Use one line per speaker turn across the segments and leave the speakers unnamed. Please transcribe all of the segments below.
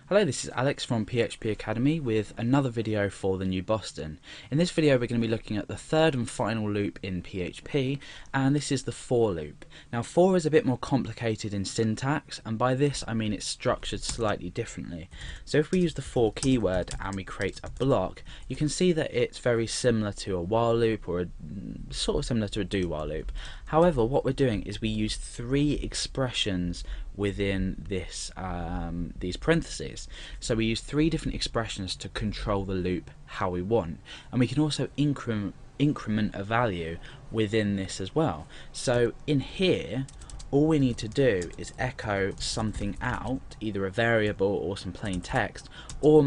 Hello, this is Alex from PHP Academy with another video for the new Boston. In this video we're going to be looking at the third and final loop in PHP, and this is the for loop. Now for is a bit more complicated in syntax, and by this I mean it's structured slightly differently. So if we use the for keyword and we create a block, you can see that it's very similar to a while loop, or sort of similar to a do while loop. However, what we're doing is we use three expressions within this these parentheses. So we use three different expressions to control the loop how we want, and we can also increment a value within this as well. So in here all we need to do is echo something out, either a variable or some plain text, or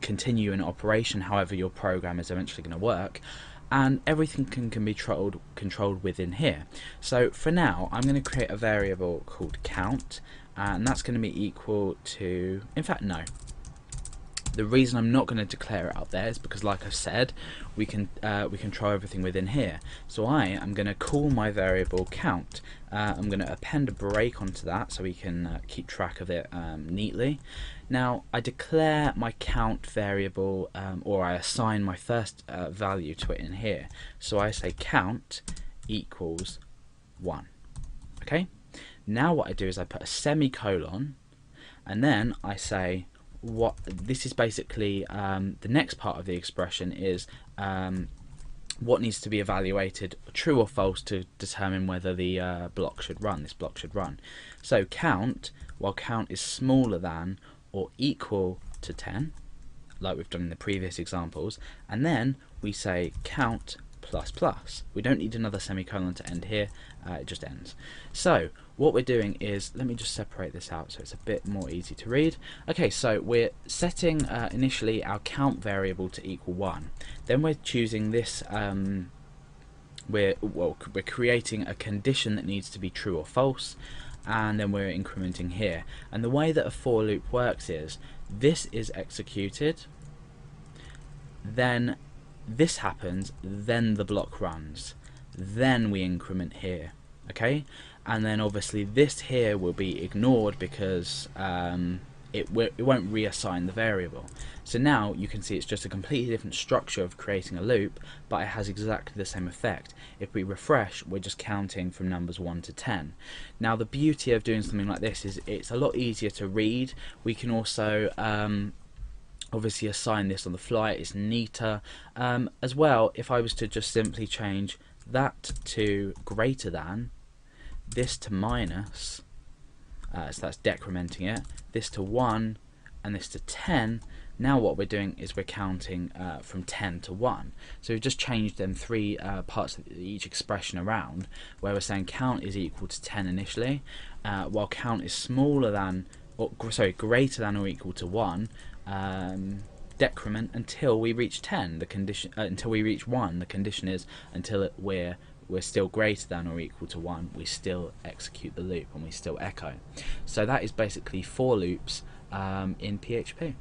continue an operation, however your program is eventually going to work, and everything can be controlled within here. So for now I'm going to create a variable called count, and that's going to be equal to, in fact no, the reason I'm not going to declare it out there is because, like I said, we can try everything within here. So I am going to call my variable count. I'm going to append a break onto that so we can keep track of it neatly. Now I declare my count variable, or I assign my first value to it in here. So I say count equals 1. Okay. Now what I do is I put a semicolon, and then I say what this is basically the next part of the expression is what needs to be evaluated, true or false, to determine whether the block should run. This block should run. So count, while count is smaller than or equal to 10, like we've done in the previous examples, and then we say count plus plus. We don't need another semicolon to end here, it just ends. So what we're doing is, let me just separate this out so it's a bit more easy to read. Okay, so we're setting initially our count variable to equal 1. Then we're choosing this, we're creating a condition that needs to be true or false, and then we're incrementing here. And the way that a for loop works is, this is executed, then this happens, then the block runs, then we increment here, okay? And then obviously this here will be ignored because it won't reassign the variable. So now you can see it's just a completely different structure of creating a loop, but it has exactly the same effect. If we refresh, we're just counting from numbers 1 to 10. Now the beauty of doing something like this is it's a lot easier to read. We can also obviously assign this on the fly. It's neater as well. If I was to just simply change that to greater than, this to minus, so that's decrementing it, this to 1, and this to 10, now what we're doing is we're counting from 10 to 1. So we've just changed them three parts of each expression around, where we're saying count is equal to 10 initially, while count is smaller than, or sorry, greater than or equal to 1, decrement until we reach 10. The condition until we reach 1. The condition is until we're still greater than or equal to 1. We still execute the loop and we still echo. So that is basically for loops in PHP.